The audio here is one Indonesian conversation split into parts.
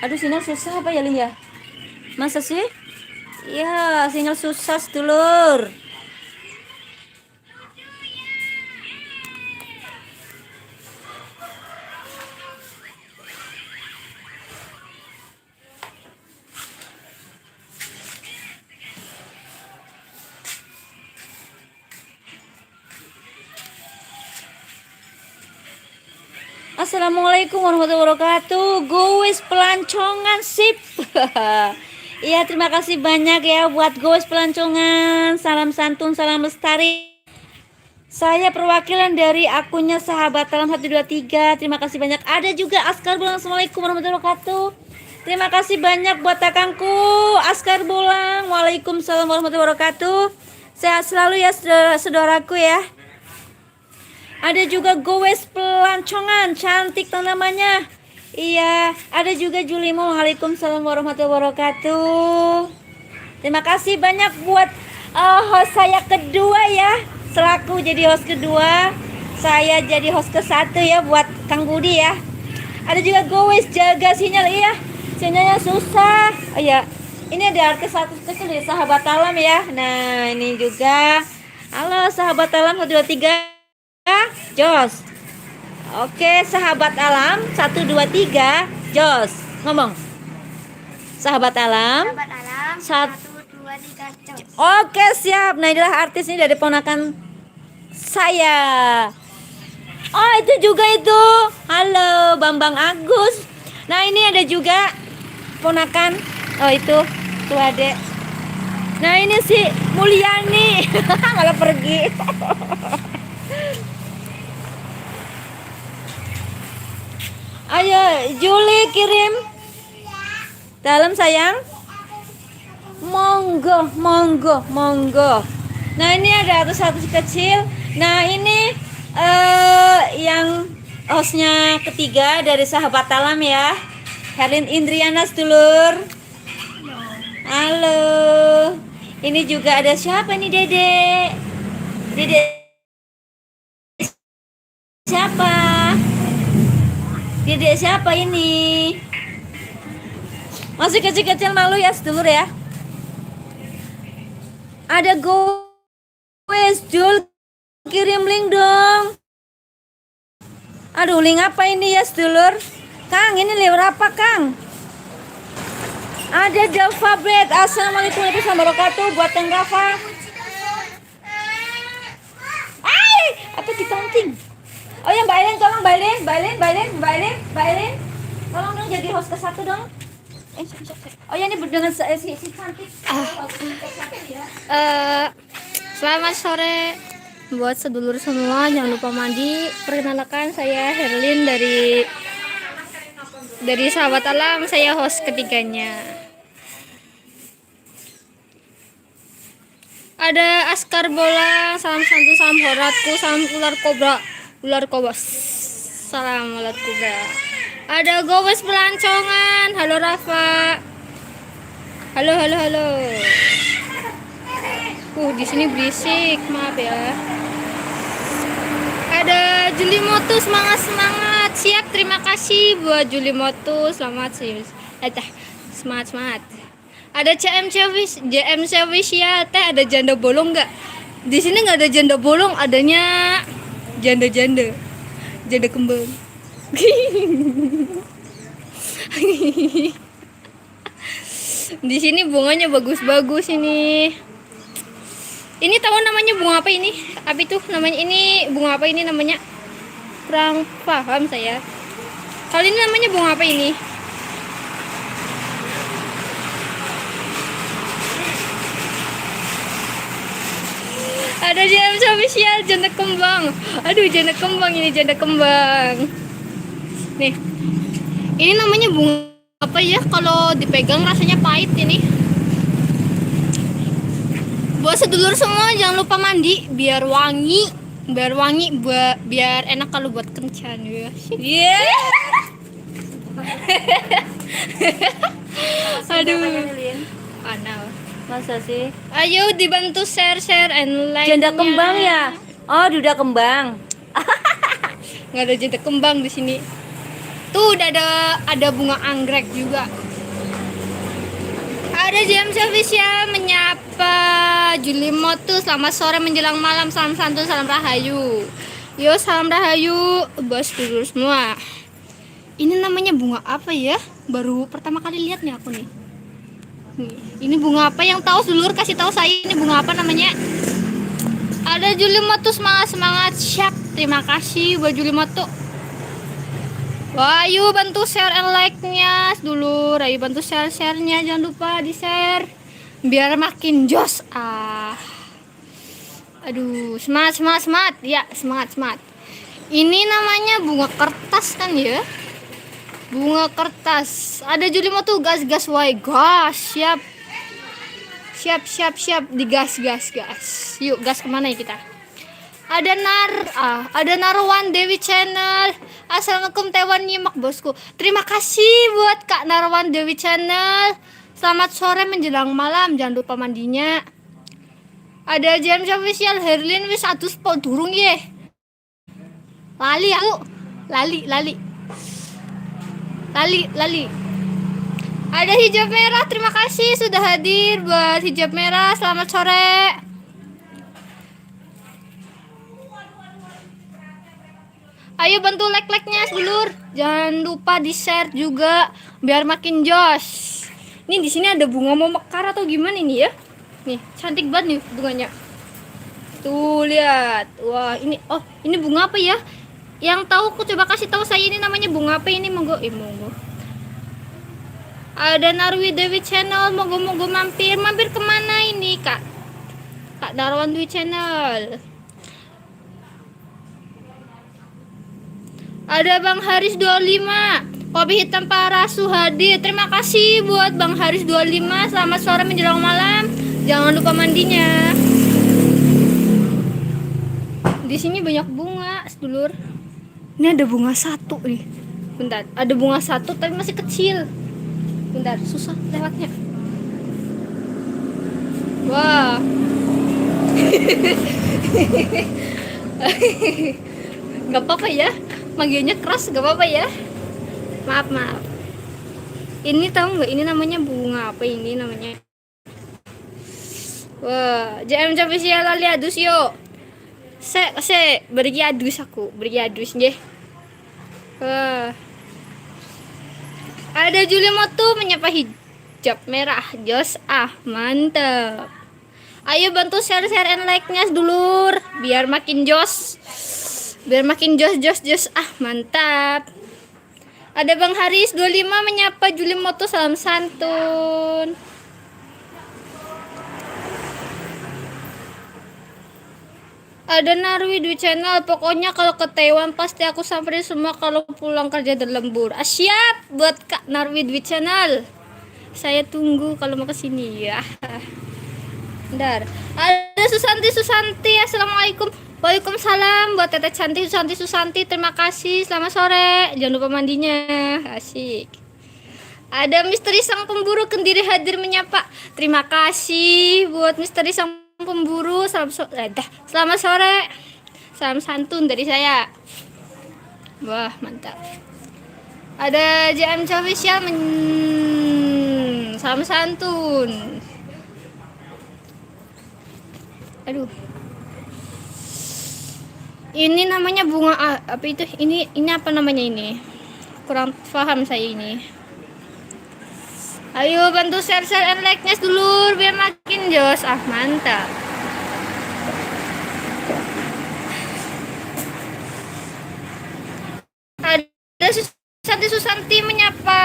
Aduh, sinyal susah apa ya, Lin ya? Masa sih? Iya, sinyal susah, sedulur. Assalamualaikum warahmatullahi wabarakatuh. Gowes pelancongan sip. Iya, terima kasih banyak ya buat Gowes pelancongan. Salam santun, salam lestari. Saya perwakilan dari akunnya Sahabat Alam 123. Terima kasih banyak. Ada juga Askar Bolang. Assalamualaikum warahmatullahi wabarakatuh. Terima kasih banyak buat kakangku Askar Bolang. Waalaikumsalam warahmatullahi wabarakatuh. Sehat selalu ya saudaraku ya. Ada juga Gowes pelancongan, cantik namanya. Iya, ada juga Julimo. Waalaikumsalam warahmatullahi wabarakatuh. Terima kasih banyak buat host saya kedua ya. Selaku jadi host kedua, saya jadi host ke-1 ya buat Kang Budi ya. Ada juga Gowes jaga sinyal, iya. Sinyalnya susah. Oh ya, ini ada artis satu kecil dari Sahabat Alam ya. Nah, ini juga. Halo Sahabat Alam 123. Jos. Oke, Sahabat Alam 123 Jos. Ngomong. Sahabat Alam. Sahabat Alam 123 Jos. Oke, siap. Nah, inilah artis ini dari ponakan saya. Oh, itu juga itu. Halo, Bambang Agus. Nah, ini ada juga ponakan. Oh, itu tuh adek. Nah, ini si Mulyani. Malah pergi. Ayo, Juli kirim. Dalam sayang. Monggo, monggo, monggo. Nah, ini ada satu kecil. Nah, ini yang hostnya ketiga dari Sahabat Alam ya. Herlin Indriana sedulur. Halo. Ini juga ada siapa nih, Dede? Dede siapa? Dede siapa ini? Masih kecil-kecil malu ya sedulur ya. Ada Gowes Jul, kirim link dong. Aduh, link apa ini ya sedulur? Kang, ini lewat apa Kang? Ada Dava Bet. Assalamualaikum warahmatullahi wabarakatuh buat Kang Dava. Ay, apa ditonting? Oh ya, Mbak Elin, tolong Mbak Elin. Tolong dong jadi host ke-1 dong. Oh ya, ini dengan si cantik. Selamat sore buat sedulur semua, jangan lupa mandi. Perkenalkan, saya Herlin dari Sahabat Alam, saya host ketiganya. Ada Askar Bolang, salam santun, salam horatku, salam ular kobra, salam ular kobra. Ada Gowes pelancongan, halo Rafa, halo. Di sini berisik, maaf ya. Ada Juli Motu, semangat. Siap, terima kasih buat Juli Motu, selamat sih. Semangat. Ada JM Service ya, teh ada janda bolong nggak? Di sini nggak ada janda bolong, adanya janda kembang. Di sini bunganya bagus ini. Ini tahu namanya bunga apa ini? Apa itu namanya? Ini bunga apa ini namanya? Kurang paham saya. Kali ini namanya bunga apa ini? Ada jam spesial janda kembang. Aduh, janda kembang. Nih. Ini namanya bunga apa ya? Kalau dipegang rasanya pahit ini. Buat sedulur semua jangan lupa mandi biar wangi, biar enak kalau buat kencan ya. Yeah. Aduh. Panal. Masa sih? Ayo dibantu share and like. Janda kembang ya? Oh, duda kembang. Nggak ada janda kembang di sini. Tuh udah ada bunga anggrek juga. Ada JMC Official menyapa Juli Motu, selamat sore menjelang malam, salam santun, salam rahayu. Yo, salam rahayu bos dulu semua. Ini namanya bunga apa ya? Baru pertama kali lihat nih aku nih. Nih, ini bunga apa yang tahu dulur kasih tahu saya ini bunga apa namanya? Ada Juli Motu, semangat siap. Terima kasih buat Juli Motu. Wah, ayo bantu share and like-nya dulu. Ayo bantu share-nya, jangan lupa di-share biar makin jos. Aduh, semangat. Ya, semangat. Ini namanya bunga kertas kan ya? Bunga kertas. Ada Juli mau tuh gas. Why gas? Siap. Digas. Yuk, gas kemana ya kita? Ada Narwan Dewi Channel. Assalamualaikum Taiwan nyimak bosku. Terima kasih buat Kak Narwan Dewi Channel. Selamat sore menjelang malam. Jangan lupa mandinya. Ada James Official Herlin wis atus po durung ye. Lali aku. Lali. Ada hijab merah. Terima kasih sudah hadir buat hijab merah. Selamat sore. Ayo bantu like-nya sedulur. Jangan lupa di-share juga biar makin jos. Ini di sini ada bunga mau mekar atau gimana ini ya? Nih, cantik banget nih bunganya. Tuh lihat. Wah, ini bunga apa ya? Yang tahu aku coba kasih tahu saya ini namanya bunga apa ini, monggo. Monggo. Ada Narwi Dewi Channel, monggo mampir kemana ini Kak Narwan Dewi Channel. Ada Bang Haris 25, kopi hitam parah Suhadi. Terima kasih buat Bang Haris 25. Selamat sore menjelang malam. Jangan lupa mandinya. Di sini banyak bunga, sedulur. Ini ada bunga satu nih. Bentar, ada bunga satu tapi masih kecil. Bentar, susah lewatnya. Wah. Gak apa-apa ya. Manggilnya keras gak apa-apa ya. Maaf. Ini tahu nggak? Ini namanya bunga apa ini namanya? Wah, JM Official lali adus yo. Se beri adus nggih. Wah. Ada Juli Motu menyapa hijab merah. Jos mantap. Ayo bantu share and like-nya dulur biar makin jos. Jos. Mantap. Ada Bang Haris 25 menyapa Juli Moto, salam santun. Ada Narwi di channel. Pokoknya kalau ke Taiwan pasti aku samperin semua kalau pulang kerja dan lembur. Siap buat Kak Narwi di channel. Saya tunggu kalau mau kesini ya. Bentar. Ada Susanti. Assalamualaikum. Waalaikumsalam buat Teteh cantik Susanti. Terima kasih. Selamat sore. Jangan lupa mandinya. Asik. Ada Misteri Sang Pemburu Kendiri hadir menyapa. Terima kasih buat Misteri Sang Pemburu. Selamat sore. Salam santun dari saya. Wah, mantap. Ada JM Official salam santun. Aduh. Ini namanya bunga apa itu? Ini apa namanya ini? Kurang paham saya ini. Ayo bantu share and like-nya dulur biar makin jos. Mantap. Ada Susanti menyapa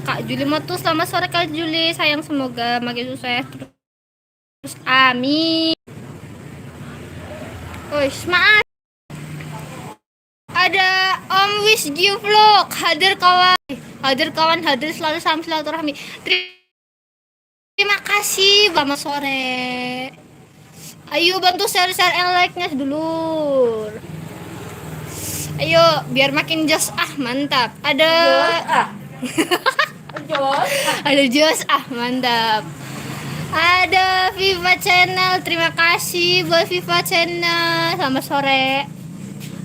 Kak Juli Motu. Selamat sore Kak Juli. Sayang semoga makin sukses terus. Amin. Maaf. Ada Om Wisgyu Vlog hadir kawan, hadir selalu salam silaturahmi. Terima kasih. Selamat sore. Ayo bantu share and like-nya dulur. Ayo biar makin jos. Mantap. Ada jos. Mantap. Ada Viva Channel. Terima kasih buat Viva Channel. Selamat sore.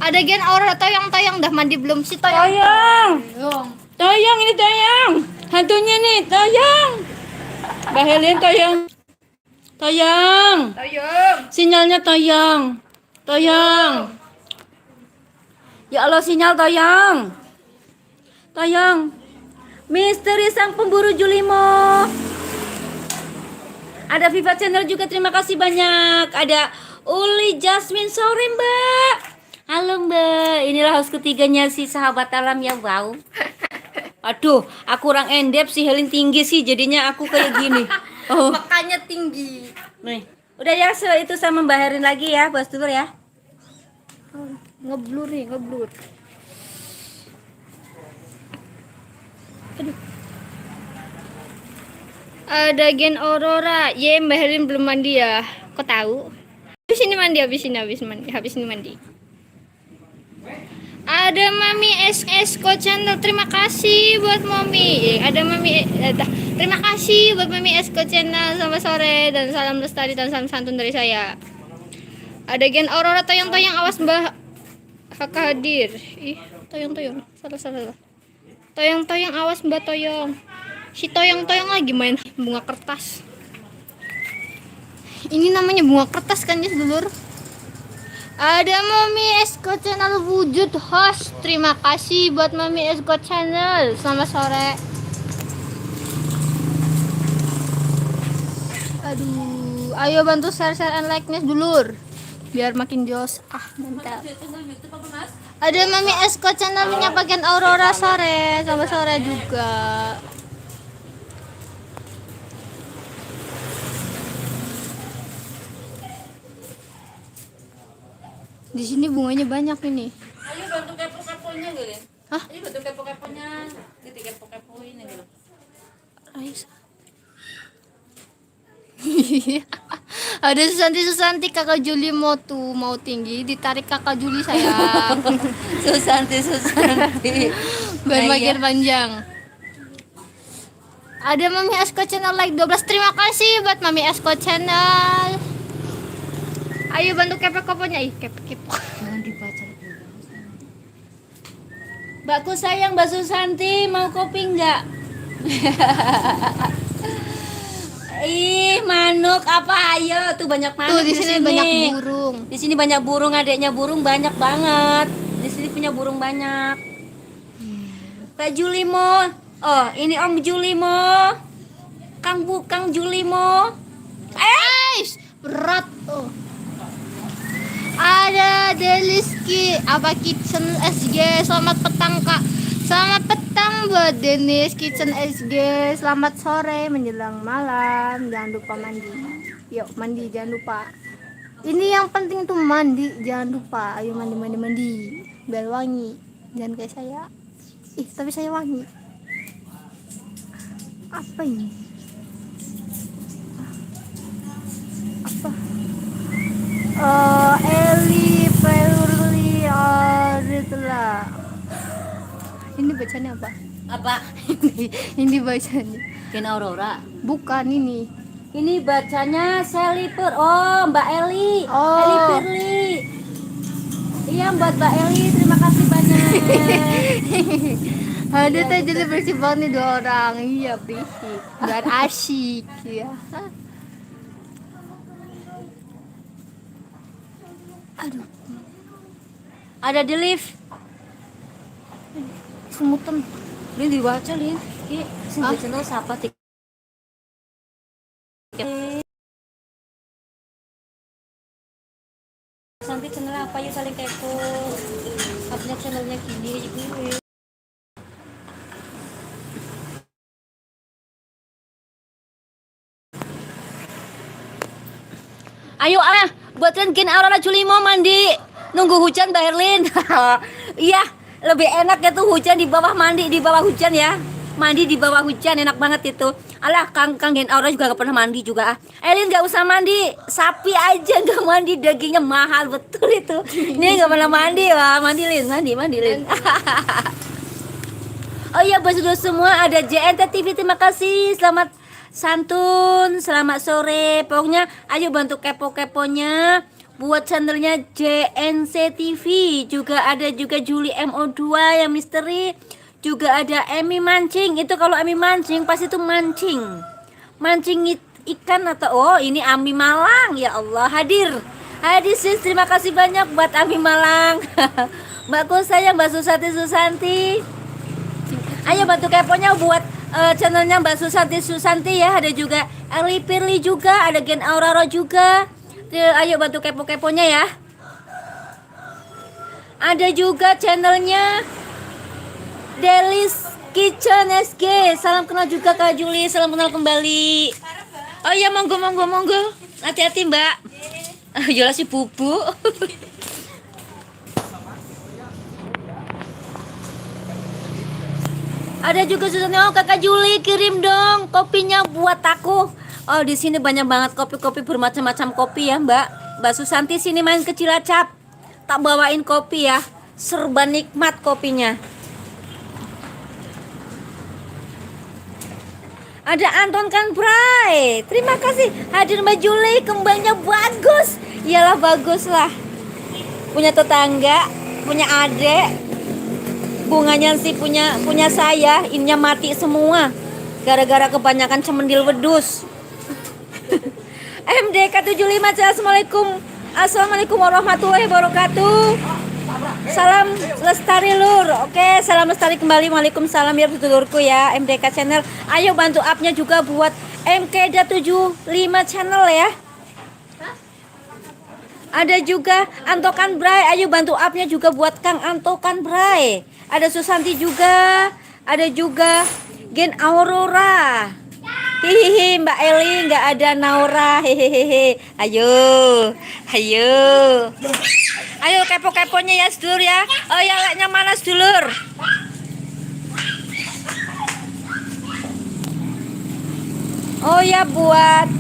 Ada Gen Aurora toyong dah mandi belum si toyong? Toyong. Toyong. Toyong ini toyong. Hantunya nih, toyong. Mbak Helin toyong. Toyong. Toyong. Sinyalnya toyong. Toyong. Ya Allah, sinyal toyong. Toyong. Misteri sang pemburu Julimo. Ada Viva Channel juga, terima kasih banyak. Ada Uli Jasmine, sore Mbak. Halo Mbak, inilah host ketiganya si sahabat alam ya, wow. Aduh, aku orang endep, si Helin tinggi sih, jadinya aku kayak gini. Oh, Makanya tinggi. nih, udah ya, itu sama Mbak Herin lagi ya, bahas dulu ya. Ngeblur nih, ngeblur. Aduh. Ada Gen Aurora. Ye, Mbak Helin belum mandi ya. Kok tahu? Habis ini mandi, habis ini mandi. Ada Mami SSko Channel. Terima kasih buat Mami. Ada Mami terima kasih buat Mami SSko Channel. Selamat sore dan salam lestari dan salam santun dari saya. Ada Gen Aurora toyong-toyong, awas Mbak Haka hadir. Ih, toyong-toyong. Salah. Toyong-toyong, awas Mbak Toyong. Si toyong-toyong lagi main bunga kertas. Ini namanya bunga kertas kan ya, sedulur? Ada Mami Esko Channel wujud host. Terima kasih buat Mami Esko Channel. Selamat sore. Aduh, ayo bantu share and like-nya sedulur. Biar makin jos. Ah, mantap. Ada Mami Esko Channelnya bagian Aurora sore. Selamat sore juga. Di sini bunganya banyak ini. Ayo bantu kepo-keponya gitu. Hah? Ayo bantu kepo-keponya. Gitu kepo-kepoin gitu. Raisa. Ada Susanti kakak Juli mau tinggi ditarik kakak Juli sayang. Susanti. Biar Nah, makin iya. panjang. Ada Mami Esko Channel like 12. Terima kasih buat Mami Esko Channel. Ayo bantu kepo-keponya. Ih, kepo-kepo. Jangan dibaca. Mbakku sayang, Mbak Susanti, mau kopi enggak? Ih, manuk apa? Ayo, tuh banyak manuk. Tuh di sini banyak burung. Di sini banyak burung, adeknya burung banyak banget. Di sini punya burung banyak. Kak Julimo. Oh, ini Om Julimo. Kang Julimo. Berat. Oh. Ada Deliski apa Kitchen SG. Selamat petang Kak. Selamat petang buat Denis Kitchen SG. Selamat sore menjelang malam. Jangan lupa mandi. Yuk mandi, jangan lupa. Ini yang penting tuh mandi, jangan lupa. Ayo mandi. Biar wangi. Jangan kayak saya. Ih, tapi saya wangi. Apa ini? Apa? Eli Perli Aritla. Ini bacanya apa? Apa? Ini bacanya. Gen Aurora. Bukan ini. Ini bacanya Seliper. Oh, Mbak Eli. Oh. Eli Firly. Iya, buat Mbak Eli, terima kasih banyak. Ada tuh jadi bersih banget nih 2 orang. Iya, berisik. Biar asyik ya. Aduh, Ada di lift. semutan. Lin dibaca, Lin. Ki, sing Ah? channel siapa tik? Nanti channel apa yuk saling kepo. Upnya channelnya gini gue. Ayo buatkan Gen Aurora Julimo mandi. Nunggu hujan Mbak Herlin. Iya, lebih enak ya tuh hujan di bawah mandi di bawah hujan ya. Mandi di bawah hujan enak banget itu. Alah, Kang Gen Aurora juga gak pernah mandi juga. Elin gak usah mandi, sapi aja gak mandi, dagingnya mahal betul itu. Ini gak pernah mandi, wah mandi Lin. Oh iya, buat saudara semua ada JNT TV, terima kasih. Selamat santun, selamat sore. Pokoknya ayo bantu kepo-keponya buat channelnya JNC TV. Juga ada juga Juli MO2 yang misteri. Juga ada Emi Mancing. Itu kalau Emi Mancing pasti itu mancing. Mancing ikan atau oh ini Ami Malang. Ya Allah, hadir sis, terima kasih banyak buat Ami Malang. Mbakku sayang, Mbak Susanti. Ayo bantu keponya buat channelnya Mbak Susanti ya. Ada juga Eli Pirli juga, ada Gen Aurora juga. Ayo bantu keponya ya. Ada juga channelnya Delis Kitchen SG. Salam kenal juga Kak Juli, salam kenal kembali. Oh iya, monggo. Hati-hati Mbak. Jelas si bubuk. Ada juga susunnya, oh Kakak Juli kirim dong kopinya buat aku. Oh di sini banyak banget kopi-kopi bermacam-macam kopi ya Mbak Susanti, sini main ke Cilacap. Tak bawain kopi ya, serba nikmat kopinya. Ada Anton kan Bray, terima kasih hadir Mbak Juli, kembangnya bagus. Iyalah bagus lah. Punya tetangga, punya adek. Bunganya sih punya saya, ininya mati semua gara-gara kebanyakan cemendil wedus. MDK 75. Assalamualaikum warahmatullahi wabarakatuh. Salam lestari lur. Oke, salam lestari kembali. Waalaikumsalam ya dulurku ya. MDK channel. Ayo bantu up-nya juga buat MKD 75 channel ya. Ada juga Antokan Bray. Ayo bantu up-nya juga buat Kang Antokan Bray. Ada Susanti juga. Ada juga Gen Aurora. Hihihi, Mbak Eli nggak ada Naura. Hehehe. Ayo. Ayo kepo-keponya ya sedulur ya. Oh ya, like-nya mana sedulur? Oh ya buat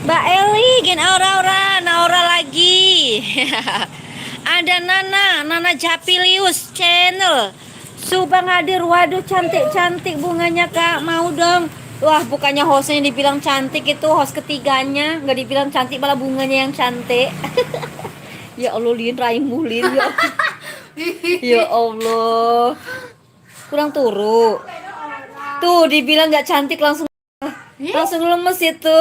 Mbak Eli, Gen Aurora, Naura lagi. Ada Nana Japilius channel. Subang hadir, waduh cantik bunganya Kak, mau dong. Wah bukannya hostnya yang dibilang cantik, itu host ketiganya. Nggak dibilang cantik, malah bunganya yang cantik. Ya Allah Lin, raimu Lin ya. Ya Allah, kurang turu. Tuh dibilang nggak cantik langsung lemes itu.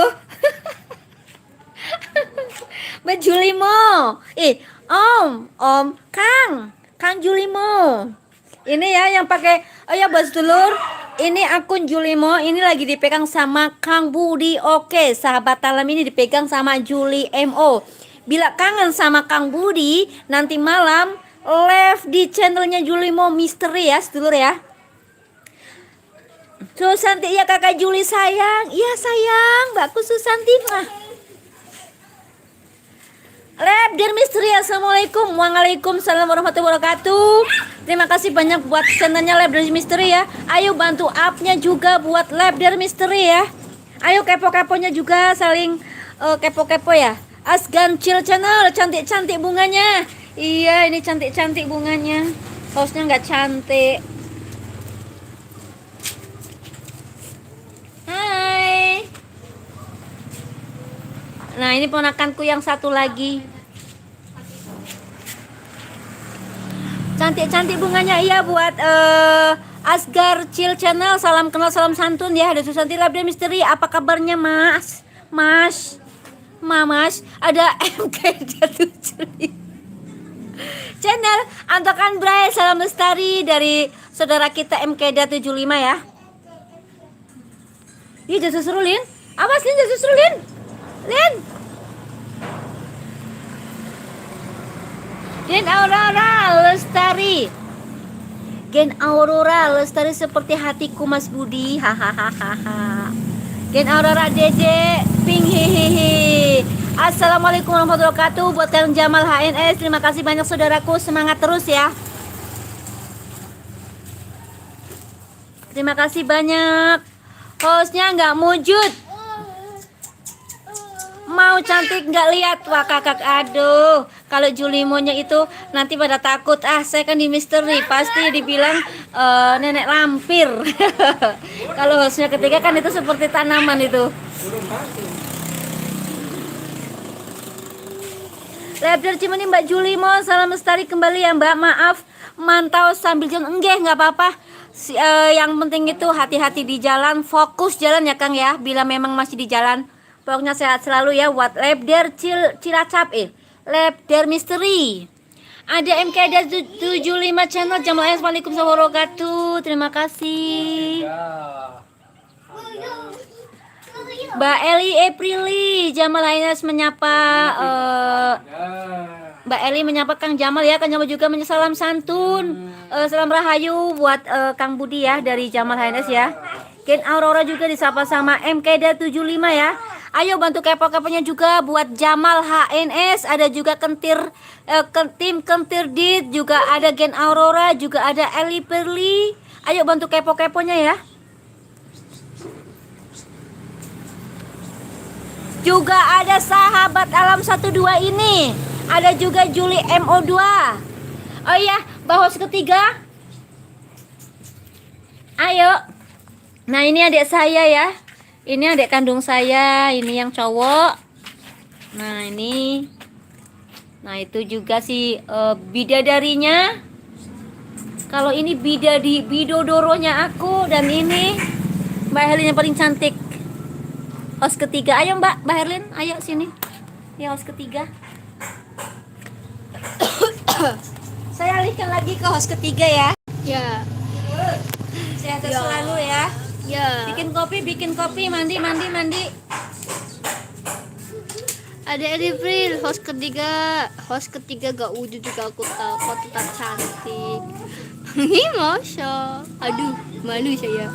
Mbak Julimo, Kang Julimo. Ini ya yang pakai, oh ya bos dulur, ini akun Julimo, ini lagi dipegang sama Kang Budi. Oke, sahabat Talam ini dipegang sama Juli MO. Bila kangen sama Kang Budi, nanti malam live di channelnya Julimo Misteri ya, sedulur ya. Susanti, ya kakak Juli sayang, iya sayang, Mbakku Susanti mah. Labder Misteri, assalamualaikum. Waalaikumsalam warahmatullahi wabarakatuh. Terima kasih banyak buat channelnya Labder Misteri ya. Ayo bantu up-nya juga buat Labder Misteri ya. Ayo kepo-keponya juga saling kepo-kepo ya. Asgan Chill Channel, cantik-cantik bunganya. Iya ini cantik-cantik bunganya. Hostnya nggak cantik. Hai. Nah ini ponakanku yang satu lagi. Cantik-cantik bunganya, iya buat Asgar Chill Channel. Salam kenal, salam santun ya. Ada Susanti Labder Misteri, apa kabarnya Mas? Ada MK Jatuh Channel Antokan Bray, salam lestari dari saudara kita MKD 75 ya. Ih jatuh seru Lin. Awas Lin, jatuh seru Lin. Gen Aurora lestari. Gen Aurora lestari seperti hatiku Mas Budi. Hahaha. Gen Aurora Dede ping hehehe. Assalamualaikum warahmatullahi wabarakatuh. Buat Kang Jamal HNS, terima kasih banyak saudaraku, semangat terus ya. Terima kasih banyak. Hostnya nggak mujud. Mau cantik nggak lihat, wah kakak, aduh. Kalau Julimonya itu nanti pada takut, saya kan di misteri pasti dibilang nenek lampir. Kalau hostnya ketiga kan itu seperti tanaman itu. Labder Cimeni Mbak Juli mau salam lestari kembali ya Mbak. Maaf mantau sambil jalan. Enggak, nggak apa-apa. Yang penting itu hati-hati di jalan, fokus jalan ya Kang ya. Bila memang masih di jalan, pokoknya sehat selalu ya. Buat Labder Cilacap Labder Misteri. Ada MKD 75 channel. Assalamualaikum warahmatullahi wabarakatuh. Terima kasih. Mbak Eli Aprili, Jamal Hainas menyapa Mbak Eli menyapa Kang Jamal ya. Kang Jamal juga menyesalam santun. Salam rahayu buat Kang Budi ya dari Jamal Hainas ya. Ken Aurora juga disapa sama MKD 75 ya. Ayo bantu kepo-keponya juga buat Jamal HNS, ada juga tim Kentir Dit, juga ada Gen Aurora, juga ada Eli Perli. Ayo bantu kepo-keponya ya. Juga ada sahabat alam 12 ini. Ada juga Juli MO2. Oh iya, bahos ketiga. Ayo. Nah, ini adik saya ya. Ini adik kandung saya, ini yang cowok. Nah, ini. Nah, itu juga si bidadarinya. Kalau ini bidodoronya aku, dan ini Mbak Herlin yang paling cantik. Host ketiga, ayo Mbak Herlin, ayo sini. Ya, host ketiga. Saya alihkan lagi ke host ketiga ya. Ya. Sehat selalu ya. Ya. Bikin kopi, mandi. Ada April, host ketiga gak wujud juga aku tahu kok tetap cantik. Masya. Aduh, malu saya.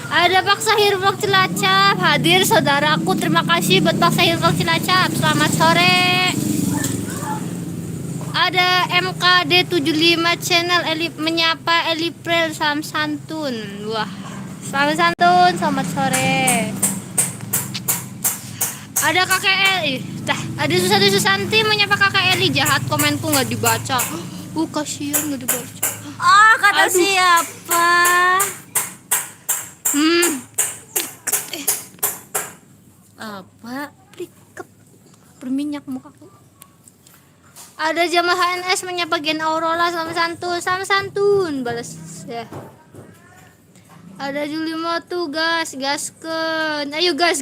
Ada Pak Sahir Vlog Cilacap hadir saudaraku. Terima kasih buat Pak Sahir Vlog Cilacap. Selamat sore. Ada MKD 75 channel menyapa Elipril, salam santun. Wah, salam santun, selamat sore. Ada kakek Eli, ada Susanti menyapa kakek Eli. Jahat, komenku nggak dibaca. Kasihan nggak dibaca. Kata Aduh. siapa? Apa? Pliket berminyak mukaku. Ada Jamal HNS menyapa Gen Aurora, salam santun, balas ya. Ada Juli Motu, gasken. Ayo gas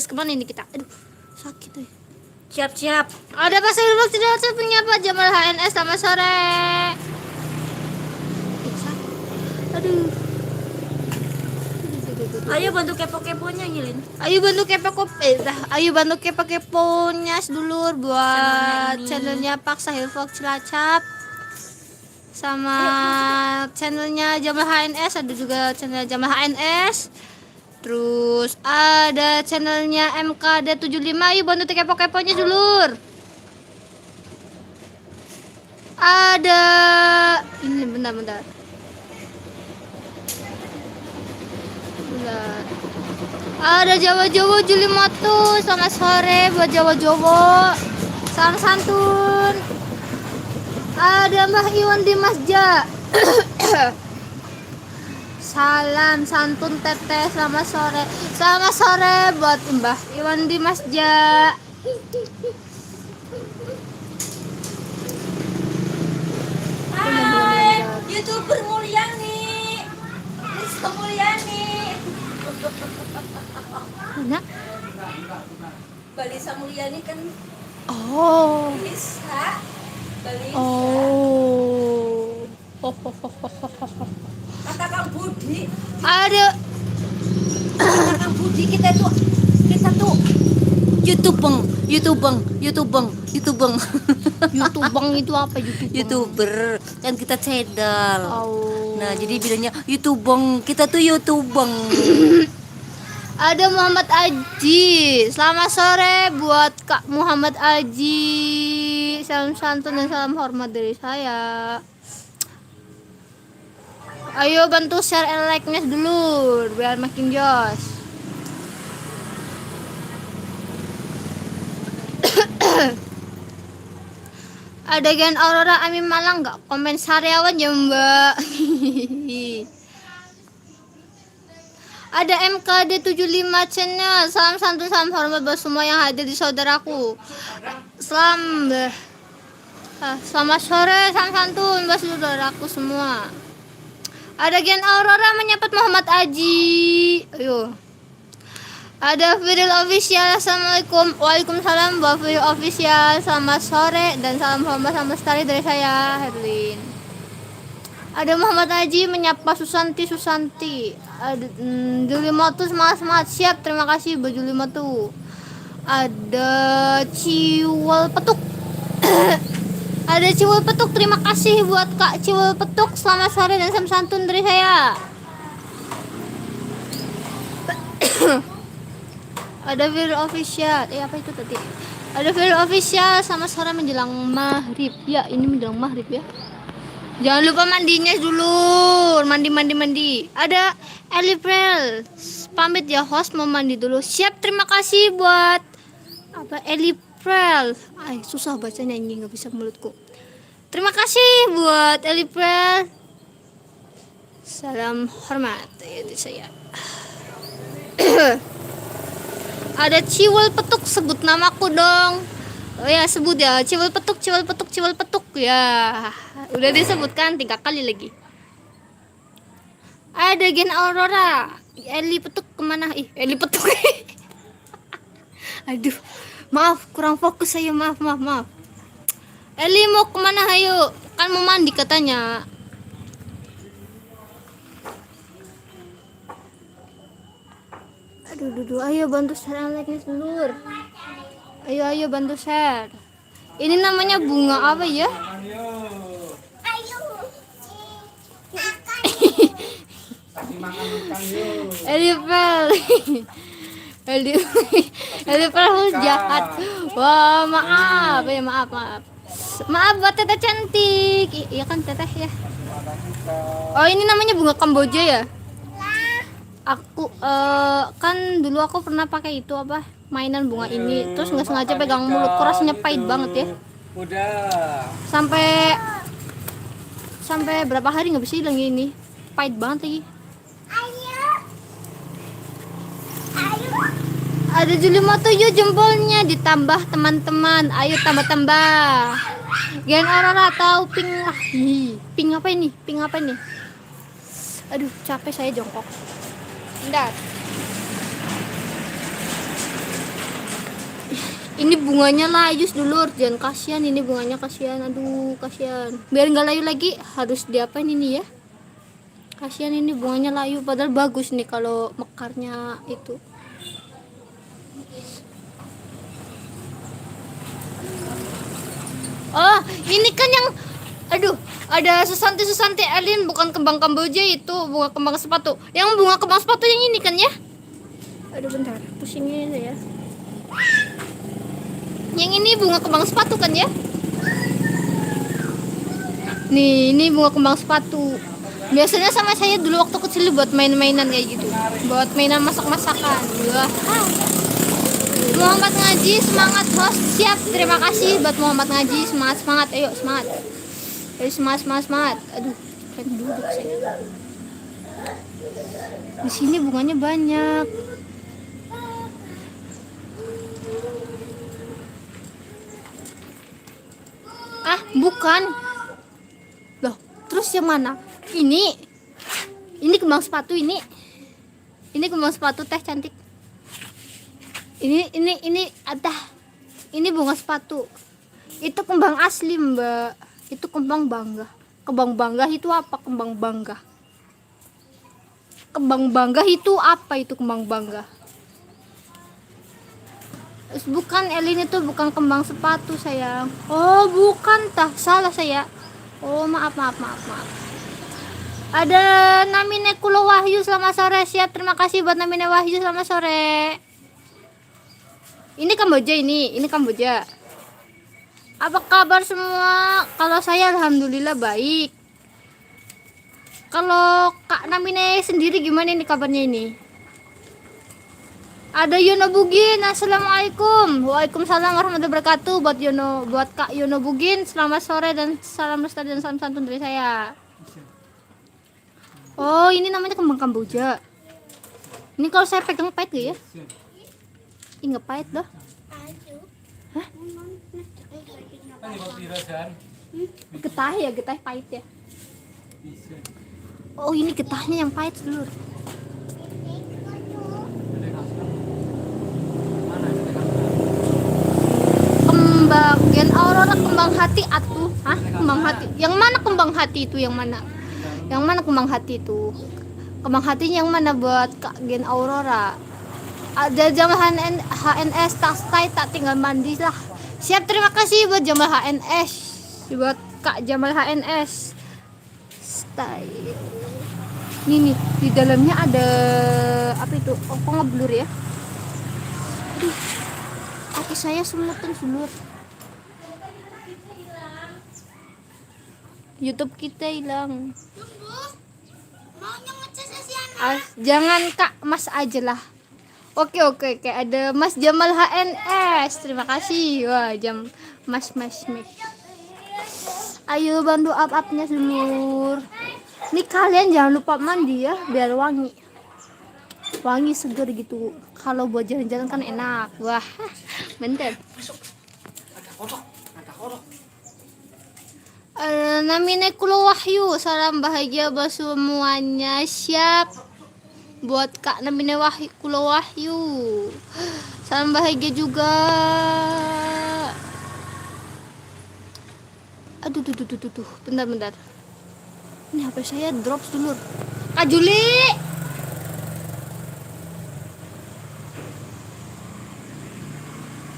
kemana ini kita? Aduh, sakit ya. Siap. Ada Pak Silvok tidak menyapa Jamal HNS, selamat sore. Aduh. Ayo bantu kepo-keponya Ngilin. Ayo bantu kepo-keponya sedulur buat channelnya Pak Sahil Vlog Cilacap sama channelnya Jamal HNS. Ada juga channel Jamal HNS, terus ada channelnya MKD 75. Ayo bantu kepo-keponya sedulur. Ada ini bentar. Ada Jawa Juli Motu, selamat sore buat Jawa. Salam santun. Ada Mbah Iwan di Masja. Salam santun teteh, selamat sore buat Mbah Iwan di Masja. Hai, YouTuber Mulyani. Lisa Mulyani. Mana? Balisa Mulyani kan. Oh. Balisa. Oh. Kata Kang Budi. Ada Kata Kang Budi kita tuh YouTubeng. YouTubang itu apa YouTuber kan kita channel. Oh. Nah, jadi bilangnya YouTubeng, kita tuh YouTubeng. Ada Muhammad Aji. Selamat sore buat Kak Muhammad Aji. Salam santun dan salam hormat dari saya. Ayo bantu share and like-nya dulu biar makin jos. Ada Gen Aurora Amin Malang nggak? Komen Sariawan ya Mbak. Ada MKD 75 channel. Salam santun, salam hormat buat semua yang hadir di saudaraku. Selamat sore, salam santun buat saudaraku semua. Ada Gen Aurora menyebut Muhammad Aji. Ayo. Ada Firil Official. Assalamualaikum. Waalaikumsalam buat Firil Official. Selamat sore dan salam hormat sama Lestari dari saya, Herlin. Ada Muhammad Aji menyapa Susanti. Ada Juli Motu, semangat siap. Terima kasih buat Juli Motu. Ada Ciwal Petuk. Ada Ciwal Petuk, terima kasih buat Kak Ciwal Petuk. Selamat sore dan salam santun dari saya. Ada Vir Official. Apa itu tadi? Ada Vir Official sama sore menjelang maghrib. Ya, ini menjelang maghrib ya. Jangan lupa mandinya dulu. Mandi. Ada Eliprel. Pamit ya host, mau mandi dulu. Siap, terima kasih buat apa Eliprel. Susah bacanya ini, nggak bisa mulutku. Terima kasih buat Eliprel. Salam hormat ya di saya. Ada Ciwal Petuk, sebut namaku dong. Oh ya, sebut ya. Ciwal Petuk ya. Udah disebutkan 3 kali lagi. Ada Gen Aurora. Eli Petuk kemana? Eli Petuk. Aduh, maaf, kurang fokus saya. Maaf. Eli mau kemana? Ayo, kan mau mandi katanya. Aduh, ayo bantu share like-nya seluruh. Ayo bantu share. Ini namanya bunga apa ya? Elipel. Elipel jahat. Wah, maaf. Maaf buat teteh cantik. Iya kan teteh ya. Oh, ini namanya bunga Kamboja ya? Aku kan dulu aku pernah pakai itu apa? Mainan bunga ini, terus nggak sengaja pegang mulutku, rasanya pahit banget ya. Udah. Sampai berapa hari nggak bisa hilang ini. Pahit banget lagi. Ada Juli Moto, yuk jempolnya ditambah teman-teman. Ayo tambah. Gen Aurora tahu pink lah. Pink apa ini? Aduh, capek saya jongkok. Bentar. Ini bunganya layus dulu, jangan kasihan, ini bunganya kasihan. Aduh, kasihan. Biar nggak layu lagi harus diapain ini ya? Kasihan ini bunganya layu, padahal bagus nih kalau mekarnya itu. Oh, ini kan yang ada Susanti Elin, bukan kembang Kamboja itu, bunga kembang sepatu. Yang bunga kembang sepatu yang ini kan ya? Aduh, bentar, pusingnya ya. Yang ini bunga kembang sepatu kan ya? Nih, ini bunga kembang sepatu. Biasanya sama saya dulu waktu kecil buat main-mainan kayak gitu. Buat mainan masak-masakan. Wah. Muhammad Ngaji, semangat host. Siap, terima kasih buat Muhammad Ngaji. Semangat. Ayo, semangat. Aduh, kan duduk saya. Di sini bunganya banyak. Bukan. Loh, terus yang mana? Ini kembang sepatu ini. Ini kembang sepatu teh cantik. Ini ada. Ini bunga sepatu. Itu kembang asli, Mbak. Itu kembang bangga. Kembang bangga itu apa? Kembang bangga. Kembang bangga itu apa? Itu kembang bangga. Bukan, Elin itu bukan kembang sepatu sayang. Oh bukan, tah salah saya. Oh maaf. Ada Namine Kulo Wahyu, selamat sore. Siap, terima kasih buat Namine Wahyu, selamat sore. Ini Kamboja, ini Kamboja. Apa kabar semua? Kalau saya alhamdulillah baik. Kalau Kak Namine sendiri gimana ini kabarnya ini? Ada Yono Bugin, assalamualaikum. Waalaikumsalam warahmatullahi wabarakatuh. Buat Kak Yono Bugin, selamat sore dan salam lestari dan salam santun dari saya. Oh, ini namanya kembang Kamboja. Ini kalau saya pegang pahit gak ya? Ih, nggak pahit dah. Hah? Getah ya, getah pahit ya. Oh, ini getahnya yang pahit dulu. Kembang Gen Aurora, kembang hati atuh. Hah? Kembang hati. Yang mana kembang hati itu? Yang mana? Yang mana kembang hati itu? Kembang hatinya yang mana buat Kak Gen Aurora? Ada Jamal HNS tak stay, tak tinggal mandi lah. Siap, terima kasih buat Jamal HNS. Buat Kak Jamal HNS. Stay. Ini nih, di dalamnya ada apa itu? Oh, kok ngeblur ya? Aduh. Kaki saya semut terus blur. YouTube kita hilang. Jangan Kak, Mas aja lah. Oke, ada Mas Jamal HNS. Terima kasih. Wah, Mas. Ayo bantu up-upnya semur. Ini kalian jangan lupa mandi ya, biar wangi seger gitu. Kalau buat jalan-jalan kan enak. Wah, bentar. Namine Kulo Wahyu, salam bahagia buat semuanya. Siap buat Kak Namine Kulo Wahyu, salam bahagia juga. Aduh, bentar. Ini HP saya drop dulu. Kak Juli,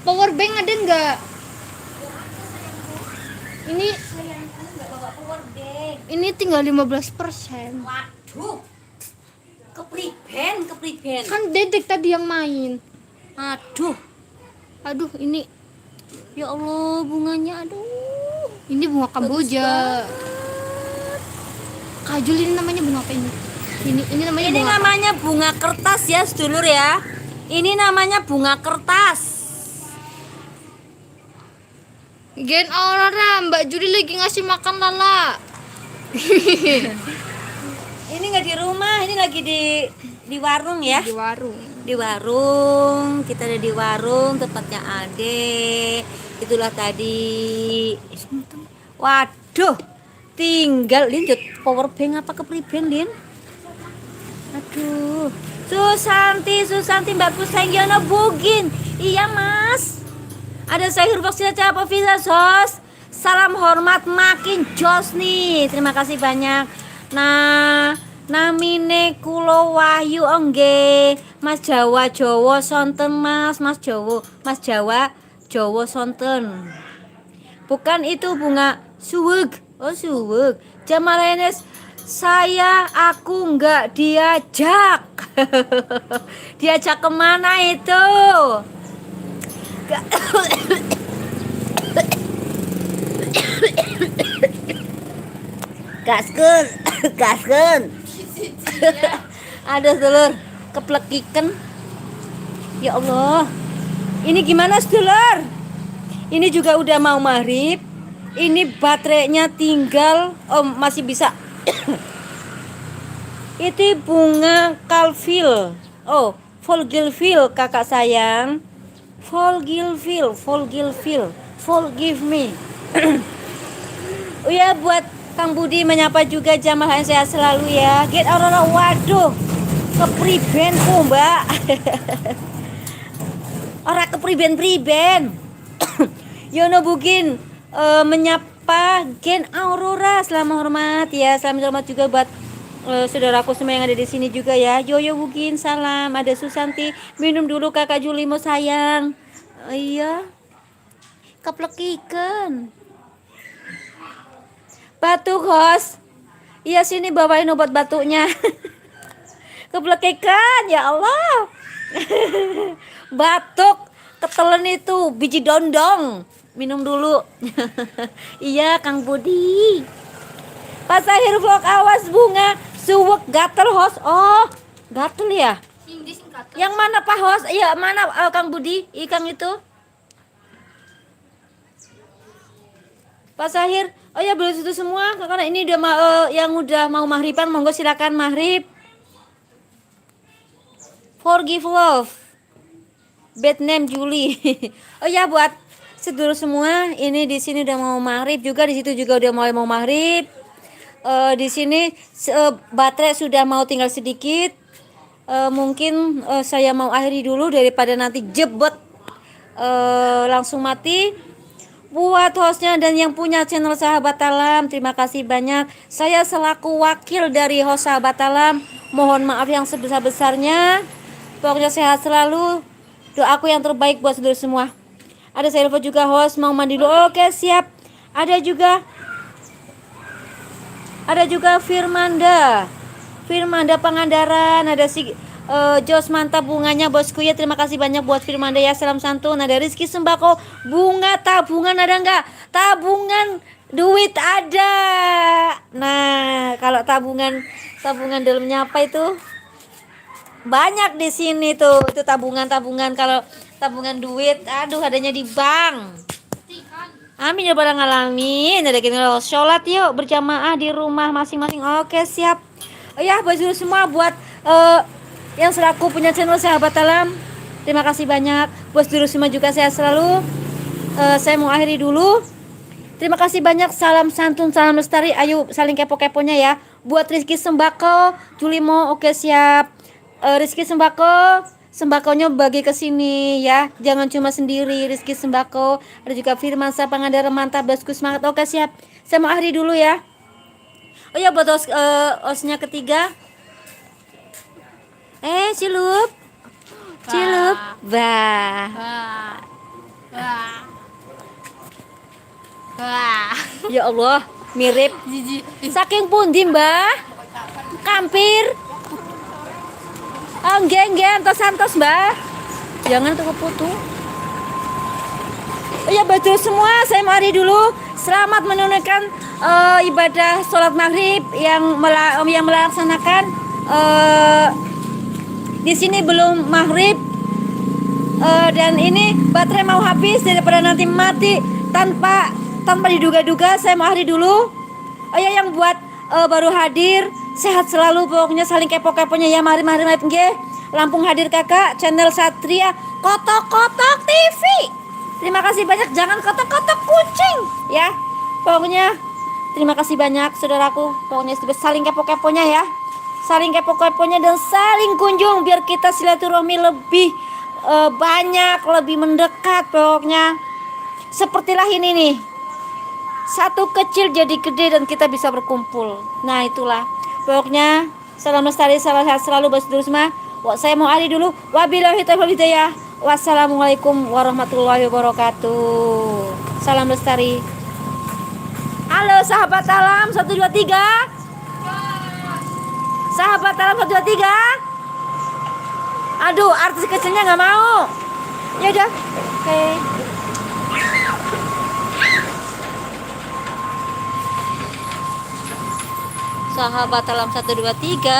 power bank ada nggak? Ini tinggal 15%. Waduh. Kepriben. Kan Dedek tadi yang main. Aduh, ini. Ya Allah, bunganya aduh. Ini bunga kamboja. Kajul, ini namanya bunga apa ini? Ini namanya bunga. Namanya bunga kertas ya, sedulur ya. Ini namanya bunga kertas. Gen Aurora, Mbak Juli lagi ngasih makan lala. Ini nggak di rumah, ini lagi di warung ya. Di warung. Di warung, kita ada di warung tempatnya Ade. Itulah tadi. Waduh, tinggal Lin power bank apa kepriben Lin? Aduh, Susanti Mbak Kusengyono Bugin. Iya Mas. Ada sayur boxnya apa visa sos. Salam hormat makin jos nih. Terima kasih banyak. Nah, namine Kulo Wahyu ongge. Mas Jawa sonten Mas Jawa sonten. Bukan itu bunga suweg. Oh suweg. Jamal HNS, aku nggak diajak. Diajak kemana itu? Gaskeun. Aduh sedulur, keplekiken. Ya Allah. Ini gimana sedulur? Ini juga udah mau maghrib. Ini baterainya tinggal masih bisa. Itu bunga kalfil. Oh, Volgilfil kakak sayang. Volgilfil. Forgive me. Oh ya, buat Kang Budi menyapa juga Jamal HNS sehat selalu ya. Get Aurora, waduh. Kepribenku, Mbak. Ora kepriben. Yono Bugin menyapa Gen Aurora, selamat hormat ya. Selamat hormat juga buat saudaraku semua yang ada di sini juga ya. Yoyo Bugin salam. Ada Susanti, minum dulu Kakak Juli mau sayang. Iya. Keplek ikan. Batuk host. Iya sini bawain obat batuknya. Keplek ikan ya Allah. Batuk ketelen itu biji dondong. Minum dulu. Iya Kang Budi. Pas akhir vlog awas bunga suwek gatel host. Oh gatel ya. Yang mana Pak host? Iya mana Kang Budi? Ikan itu. Pas akhir. Oh ya belum itu semua karena ini udah yang udah mau maghriban, monggo silakan maghrib. Forgive love. Bad name Julie. Oh ya, buat sedulur semua, ini di sini udah mau maghrib juga, di situ juga udah mulai mau maghrib. Di sini baterai sudah mau tinggal sedikit. Mungkin saya mau akhiri dulu daripada nanti jebot langsung mati. Buat hostnya dan yang punya channel Sahabat Alam, terima kasih banyak. Saya selaku wakil dari host Sahabat Alam, mohon maaf yang sebesar-besarnya. Pokoknya sehat selalu. Doaku yang terbaik buat saudara semua. Ada saya lupa juga host mau mandi dulu. Oke, siap. Ada juga Firmanda Pangandaran, ada si Jos mantap bunganya bosku ya, terima kasih banyak buat Firmanda ya, salam santun. Ada Rizky Sembako, bunga tabungan ada nggak? Tabungan duit ada. Nah, kalau tabungan dalamnya apa itu? Banyak di sini tuh, itu tabungan. Kalau tabungan duit, aduh adanya di bank. Amin ya rabbal alamin. Ada kita sholat yuk berjamaah di rumah masing-masing. Oke, siap. Oh ya, buat semua, buat yang selaku punya channel Sahabat Alam, terima kasih banyak. Buat semua juga sehat selalu. Saya mau akhiri dulu. Terima kasih banyak. Salam santun, salam lestari. Ayo saling kepo-keponya ya. Buat Rizky Sembako, Julimo, oke siap. Rizky Sembakonya bagi ke sini ya. Jangan cuma sendiri Rizky Sembako. Ada juga Firman Sa Pangandaran, mantap bosku, semangat. Oke siap. Saya mau akhiri dulu ya. Oh ya, buat osnya ketiga. Cilup. Bah. Ya Allah, mirip. Saking pundi, Mbah? Kampir. Geng, santos, Mbah. Jangan tuh keputu. Oh ya, betul semua, saya mari dulu. Selamat menunaikan ibadah sholat maghrib yang melaksanakan. Di sini belum maghrib, dan ini baterai mau habis, daripada nanti mati tanpa diduga-duga. Saya mau akhiri dulu. Oh ya, yang buat baru hadir, sehat selalu, pokoknya saling kepo-keponya ya. Mari nggih. Lampung hadir kakak, channel Satria Kotok-Kotok TV. Terima kasih banyak, jangan kotok-kotok kucing ya. Pokoknya terima kasih banyak saudaraku. Pokoknya saling kepo-keponya ya. Saling kepo-keponya dan saling kunjung biar kita silaturahmi lebih banyak, lebih mendekat. Pokoknya sepertilah ini nih. Satu kecil jadi gede dan kita bisa berkumpul. Nah, itulah. Pokoknya salam lestari, salam sehat selalu bos semua. Saya mau akhiri dulu. Wabillahi taufiq wal hidayah. Wassalamualaikum warahmatullahi wabarakatuh. Salam lestari. Halo Sahabat Alam 123. Sahabat Alam 123. Aduh, artis kecilnya nggak mau. Ya udah. Oke. Sahabat Alam 123.